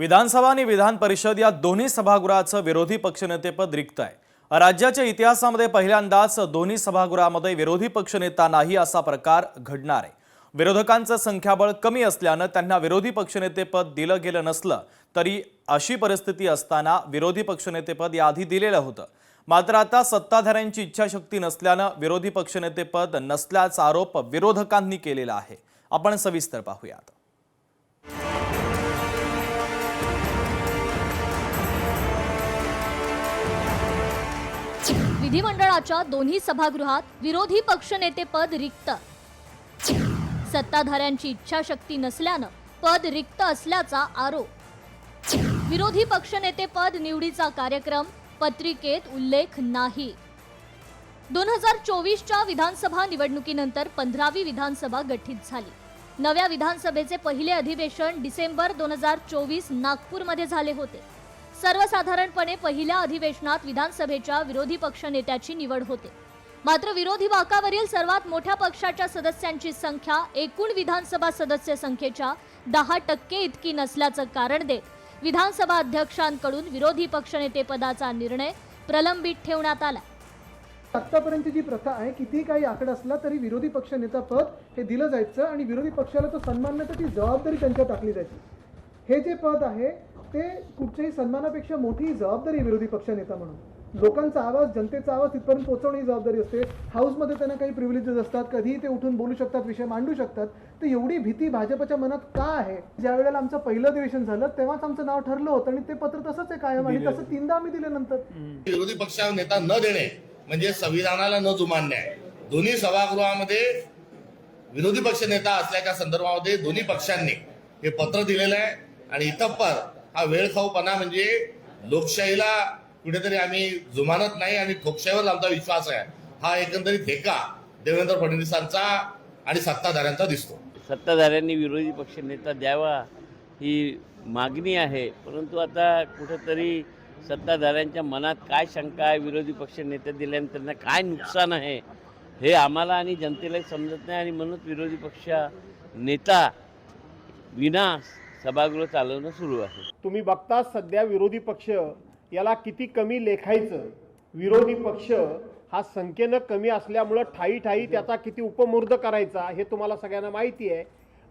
विधानसभा आणि विधान परिषद या दोन्ही सभागृहाचं विरोधी पक्षनेतेपद रिक्त आहे। राज्याच्या इतिहासामध्ये पहिल्यांदाच दोन्ही सभागृहामध्ये विरोधी पक्षनेता नाही असा प्रकार घडणार आहे। विरोधकांचं संख्याबळ कमी असल्यानं त्यांना विरोधी पक्षनेतेपद दिलं गेलं नसलं तरी अशी परिस्थिती असताना विरोधी पक्षनेतेपद याआधी दिलेलं होतं। मात्र आता सत्ताधाऱ्यांची इच्छाशक्ती नसल्यानं विरोधी पक्षनेतेपद नसल्याचा आरोप विरोधकांनी केलेला आहे। आपण सविस्तर पाहूयात। विधिमंडळाच्या दोन्ही सभागृहात विरोधी पक्षनेतेपद रिक्त। सत्ताधाऱ्यांची इच्छाशक्ती नसल्यानं पद रिक्त असल्याचा आरोप। विरोधी पक्षनेतेपद निवडीचा कार्यक्रम पत्रिकेत उल्लेख नाही। 2024च्या विधानसभा निवडणुकीनंतर 15वी विधानसभा गठीत झाली। नव्या विधानसभेचे पहिले अधिवेशन डिसेंबर 2024 नागपूरमध्ये झाले होते। सर्वसाधारणपणे पहिल्या अधिवेशनात विधानसभेच्या विरोधी पक्षनेत्याची निवड होते। मात्र विरोधी बाकावरील सर्वात मोठ्या पक्षाच्या सदस्यांची संख्या एकूण विधानसभा सदस्य संख्येच्या 10% इतकी नसल्याचं कारण देत विधानसभा अध्यक्षांकडून विरोधी पक्षनेतेपदाचा निर्णय प्रलंबित ठेवण्यात आला। आतापर्यंत जी प्रथा आहे, किती काही आकडा असला तरी विरोधी पक्षनेता पद हे दिलं जायचं आणि विरोधी पक्षाला तो सन्मान ती जबाबदारी त्यांच्या टाकली जायची। हे जे पद आहे ते कुठच्याही सन्मानापेक्षा मोठी जबाबदारी विरोधी पक्षनेता म्हणून लोकांचा आवाज, जनतेचा आवाज तिथपर्यंत पोहोचवणे ही जबाबदारी असते। हाऊसमध्ये त्यांना काही प्रिव्हिलेजेस असतात, कधीही ते उठून बोलू शकतात, विषय मांडू शकतात। तर एवढी भीती भाजपच्या मनात का आहे? ज्या वेळेला आमचं पहिलं अधिवेशन झालं तेव्हाच आमचं नाव ठरलं होतं आणि ते पत्र तसंच आहे कायम, आणि तसं 3दा आम्ही दिल्यानंतर विरोधी पक्षाला नेता न देणे म्हणजे संविधानाला न जुमानणे आहे। दोन्ही सभागृहामध्ये विरोधी पक्ष नेता असल्याच्या संदर्भामध्ये दोन्ही पक्षांनी हे पत्र दिलेलं आहे आणि इतपर हा वेळखाऊपणा म्हणजे लोकशाहीला कुठेतरी आम्ही जुमानत नाही आणि लोकशाहीवर आमचा विश्वास आहे हा एकंदरीत ठेका देवेंद्र फडणवीसांचा आणि सत्ताधाऱ्यांचा दिसतो। सत्ताधाऱ्यांनी विरोधी पक्ष नेता द्यावा ही मागणी आहे, परंतु आता कुठेतरी सत्ताधाऱ्यांच्या मनात काय शंका आहे, विरोधी पक्ष नेते दिल्यानंतर त्यांना काय नुकसान आहे हे आम्हाला आणि जनतेलाही समजत नाही आणि म्हणून विरोधी पक्ष नेता विना सभागृह चालवणं सुरू आहे। तुम्ही बघता सध्या विरोधी पक्ष याला किती कमी लेखायचं। विरोधी पक्ष हा संख्येनं कमी असल्यामुळं ठाई ठाई त्याचा किती उपमुर्द करायचा हे तुम्हाला सगळ्यांना माहिती आहे।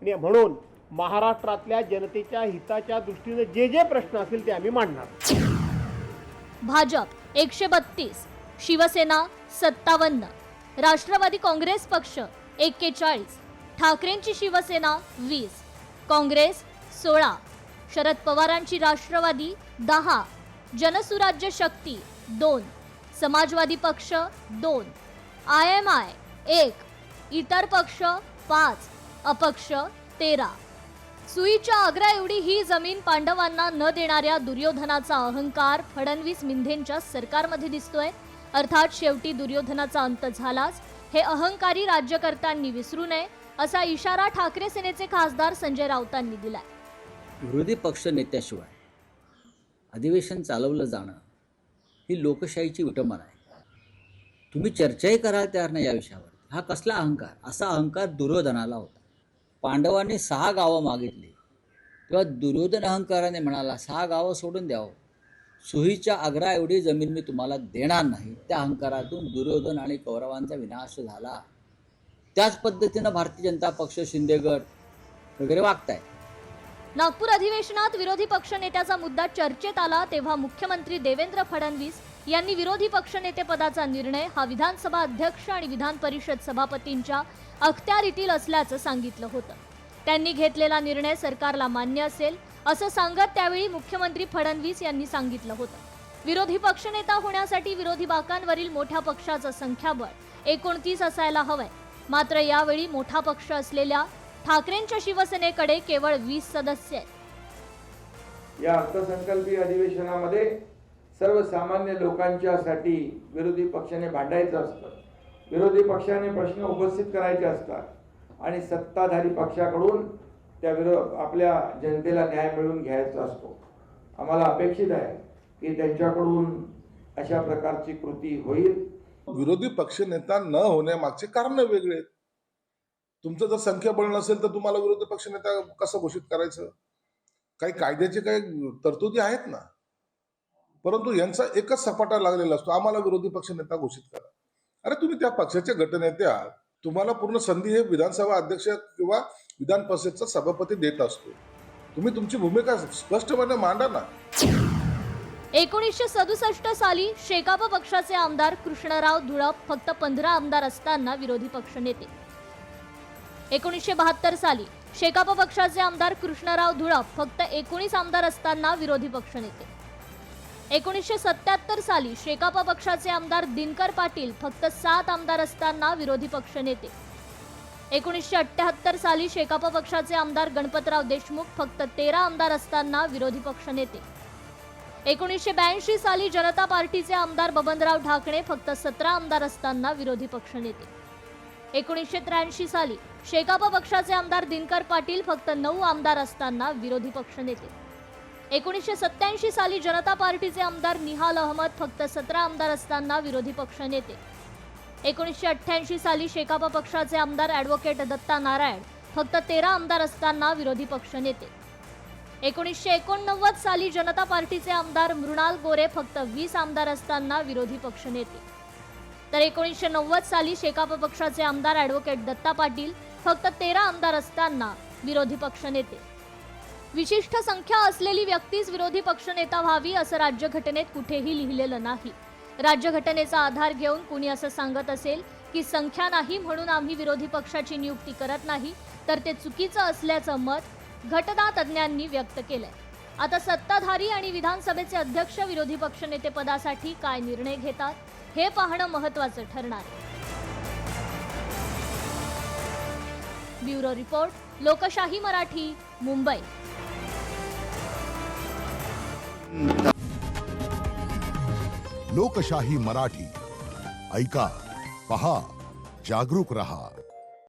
आणि म्हणून महाराष्ट्रातल्या जनतेच्या हिताच्या दृष्टीने जे जे प्रश्न असतील ते आम्ही मांडणार। भाजप 132, शिवसेना 57, राष्ट्रवादी काँग्रेस पक्ष 41, ठाकरेंची शिवसेना 20, काँग्रेस 16, शरद पवारांची राष्ट्रवादी 10, जनसुराज्य शक्ती 2, समाजवादी पक्ष 2, IMI 1, इतर पक्ष 5, अपक्ष 13। सुईच्या आग्रा एवढी ही जमीन पांडवांना न देणाऱ्या दुर्योधनाचा अहंकार फडणवीस मिंधेंच्या सरकारमध्ये दिसतोय। अर्थात शेवटी दुर्योधनाचा अंत झालाच हे अहंकारी राज्यकर्त्यांनी विसरू नये असा इशारा ठाकरे सेनेचे खासदार संजय राऊतांनी दिलाय। विरोधी पक्ष नेत्याशिवाय अधिवेशन चालवलं जाणं ही लोकशाहीची विटंबना आहे। तुम्ही चर्चाही करायला तयार नाही या विषयावर। हा कसला अहंकार? असा अहंकार दुर्योधनाला होता। पांडवांनी 6 गावं मागितली तेव्हा दुर्योधन अहंकाराने म्हणाला 6 गावं सोडून द्यावं, सुईच्या आग्रा एवढी जमीन मी तुम्हाला देणार नाही। त्या अहंकारातून दुर्योधन आणि कौरवांचा विनाश झाला। त्याच पद्धतीनं भारतीय जनता पक्ष, शिंदे गट वगैरे वागताय। नागपूर अधिवेशनात विरोधी पक्षनेत्याचा मुद्दा चर्चेत आला तेव्हा मुख्यमंत्री देवेंद्र फडणवीस यांनी विरोधी पक्षनेतेपदाचा निर्णय हा विधानसभा अध्यक्ष आणि विधान परिषद सभापतींच्या अखत्यारीतील असल्याचं सांगितलं होतं। त्यांनी घेतलेला निर्णय सरकारला मान्य असेल असं सांगत त्यावेळी मुख्यमंत्री फडणवीस यांनी सांगितलं होतं विरोधी पक्षनेता होण्यासाठी विरोधी बाकांवरील मोठ्या पक्षाचं संख्याबळ 29 असायला हवंय। मात्र यावेळी मोठा पक्ष असलेल्या ठाकरेंच्या शिवसेनेकडे केवळ 20 सदस्य आहेत। या अर्थसंकल्पीय अधिवेशनामध्ये सर्वसामान्य लोकांच्यासाठी विरोधी पक्षाने भांडायचं असतं, विरोधी पक्षाने प्रश्न उपस्थित करायचे असतात आणि सत्ताधारी पक्षाकडून त्या आपल्या जनतेला न्याय मिळवून घ्यायचा असतो। आम्हाला अपेक्षित आहे की त्यांच्याकडून अशा प्रकारची कृती होईल। विरोधी पक्षनेता न होण्यामागचे कारण वेगळे आहेत। तुमचं जर संख्याबळ नसेल तर तुम्हाला विरोधी पक्षनेता कसं घोषित करायचं? काही कायद्याचे काही तरतुदी आहेत ना, परंतु यांचा एकच सपाटा लागलेला असतो, आम्हाला विरोधी पक्ष नेता घोषित करा. अरे तुम्ही त्या पक्षाचे गटनेते आहात, तुम्हाला पूर्ण संधी हे विधानसभा अध्यक्ष किंवा विधान परिषदचा सभापती देत असतो. तुम्ही तुमची भूमिका स्पष्टपणे मांडा ना. 1967 साली शेकाप पक्षाचे आमदार कृष्णराव धुळप फक्त 15 आमदार असताना विरोधी पक्षनेते. 1972 साली शेकाप पक्षाचे आमदार कृष्णराव धुळप फक्त 19 आमदार असताना विरोधी पक्षनेते. 1977 साली शेकाप पक्षाचे आमदार दिनकर पाटील फक्त 7 आमदार असताना विरोधी पक्षनेते. 1978 साली शेकाप पक्षाचे आमदार गणपतराव देशमुख फक्त 13 आमदार असताना विरोधी पक्षनेते. 1982 साली जनता पार्टीचे आमदार बबनराव ढाकणे फक्त 17 आमदार असताना विरोधी पक्षनेते. 1983 साली शेकाप पक्षाचे आमदार दिनकर पाटील फक्त 9 आमदार असताना विरोधी पक्षनेते. 1987 साली जनता पार्टीचे आमदार निहाल अहमद फक्त 17 आमदार असताना विरोधी पक्षनेते. 1988 साली शेकाप पक्षाचे आमदार ॲडव्होकेट दत्ता नारायण फक्त 13 आमदार असताना विरोधी पक्षनेते. 1989 साली जनता पार्टीचे आमदार मृणाल गोरे फक्त 20 आमदार असताना विरोधी पक्षनेते. तर 1990 साली शेकाप पक्षाचे आमदार ॲडव्होकेट दत्ता पाटील फक्त 13 आमदार असताना विरोधी पक्षनेते. विशिष्ट संख्या असलेली व्यक्तीच विरोधी पक्षनेता व्हावी असं राज्यघटनेत कुठेही लिहिलेलं नाही. राज्यघटनेचा आधार घेऊन कुणी असं सांगत असेल की संख्या नाही म्हणून आम्ही विरोधी पक्षाची नियुक्ती करत नाही, तर ते चुकीचं असल्याचं मत घटना तज्ज्ञांनी व्यक्त केलंय. आता सत्ताधारी आणि विधानसभेचे अध्यक्ष विरोधी पक्षनेते पदासाठी काय निर्णय घेतात हे पाहणं महत्त्वाचं ठरणार आहे. ब्युरो रिपोर्ट, लोकशाही मराठी, मुंबई. लोकशाही मराठी ऐका, पहा, जागरूक रहा.